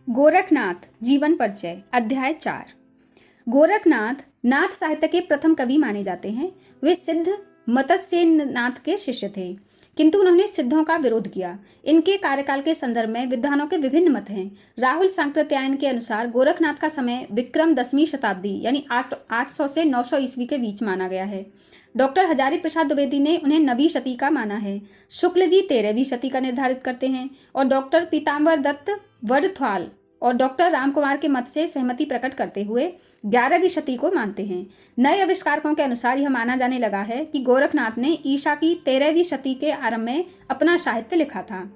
गोरखनाथ जीवन परिचय अध्याय 4। गोरखनाथ नाथ साहित्य के प्रथम कवि माने जाते हैं। वे सिद्ध मत्स्येन्द्रनाथ के शिष्य थे, किंतु उन्होंने सिद्धों का विरोध किया। इनके कार्यकाल के संदर्भ में विद्वानों के विभिन्न मत हैं। राहुल सांकृत्यायन के अनुसार गोरखनाथ का समय विक्रम 10वीं शताब्दी यानी 800 से 900 ईस्वी के बीच माना गया है। डॉक्टर हजारी प्रसाद द्विवेदी ने उन्हें 9वीं शती का माना है। शुक्ल जी 13वीं शती का निर्धारित करते हैं और डॉक्टर पीताम्बर दत्त वडथवाल और डॉक्टर रामकुमार के मत से सहमति प्रकट करते हुए 11वीं शती को मानते हैं। नए आविष्कारकों के अनुसार यह माना जाने लगा है कि गोरखनाथ ने ईसा की 13वीं शती के आरंभ में अपना साहित्य लिखा था।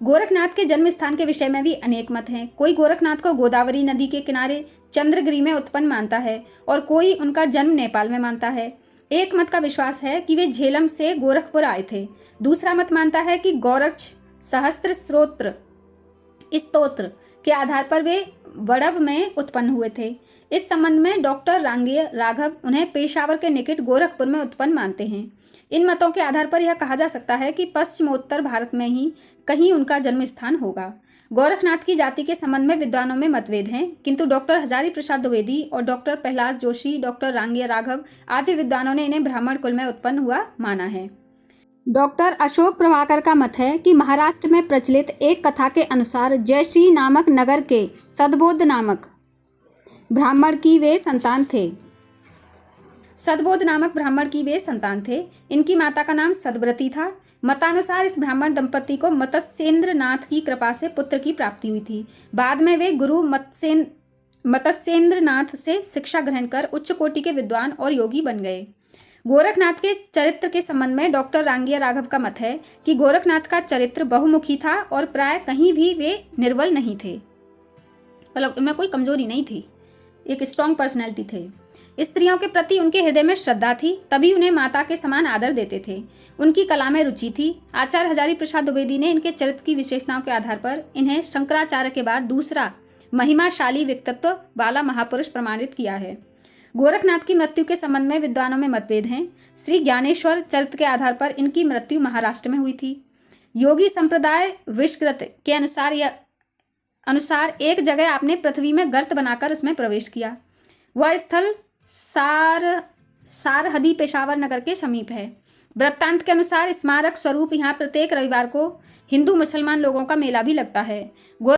गोरखनाथ के जन्म स्थान के विषय में भी अनेक मत हैं। कोई गोरखनाथ को गोदावरी नदी के किनारे चंद्रगिरी में उत्पन्न मानता है और कोई उनका जन्म नेपाल में मानता है। एक मत का विश्वास है कि वे झेलम से गोरखपुर आए थे। दूसरा मत मानता है कि गौरक्ष सहस्त्र स्तोत्र के आधार पर वे वड़व में उत्पन्न हुए थे। इस संबंध में डॉक्टर रांगेय राघव उन्हें पेशावर के निकट गोरखपुर में उत्पन्न मानते हैं। इन मतों के आधार पर यह कहा जा सकता है कि पश्चिमोत्तर भारत में ही कहीं उनका जन्म स्थान होगा। गोरखनाथ की जाति के संबंध में विद्वानों में मतभेद हैं, किंतु डॉक्टर हजारी प्रसाद द्विवेदी और डॉक्टर प्रहलाद जोशी, डॉक्टर रांगेय राघव आदि विद्वानों ने इन्हें ब्राह्मण कुल में उत्पन्न हुआ माना है। डॉक्टर अशोक प्रभाकर का मत है कि महाराष्ट्र में प्रचलित एक कथा के अनुसार जयश्री नामक नगर के सदबोध नामक ब्राह्मण की वे संतान थे। इनकी माता का नाम सदव्रती था। मतानुसार इस ब्राह्मण दंपति को मत्स्येन्द्रनाथ की कृपा से पुत्र की प्राप्ति हुई थी। बाद में वे गुरु मत्स्येन्द्रनाथ से शिक्षा ग्रहण कर उच्च कोटि के विद्वान और योगी बन गए। गोरखनाथ के चरित्र के संबंध में डॉक्टर रांगेय राघव का मत है कि गोरखनाथ का चरित्र बहुमुखी था और प्राय कहीं भी वे निर्बल नहीं थे, मतलब उनमें कोई कमजोरी नहीं थी, एक स्ट्रॉन्ग पर्सनैलिटी थे। स्त्रियों के प्रति उनके हृदय में श्रद्धा थी, तभी उन्हें माता के समान आदर देते थे। उनकी कला में रुचि थी। आचार्य हजारी प्रसाद द्विवेदी ने इनके चरित्र की विशेषताओं के आधार पर इन्हें शंकराचार्य के बाद दूसरा महिमाशाली व्यक्तित्व वाला महापुरुष प्रमाणित किया है। गोरखनाथ की मृत्यु के संबंध में विद्वानों में मतभेद हैं। श्री ज्ञानेश्वर चरित्र के आधार पर इनकी मृत्यु महाराष्ट्र में हुई थी। योगी संप्रदाय विश्वकृत के अनुसार एक जगह आपने पृथ्वी में गर्त बनाकर उसमें प्रवेश किया। वह स्थल सारहदी पेशावर नगर के समीप है। वृत्तांत के अनुसार स्मारक स्वरूप यहाँ प्रत्येक रविवार को हिंदू मुसलमान लोगों का मेला भी लगता है।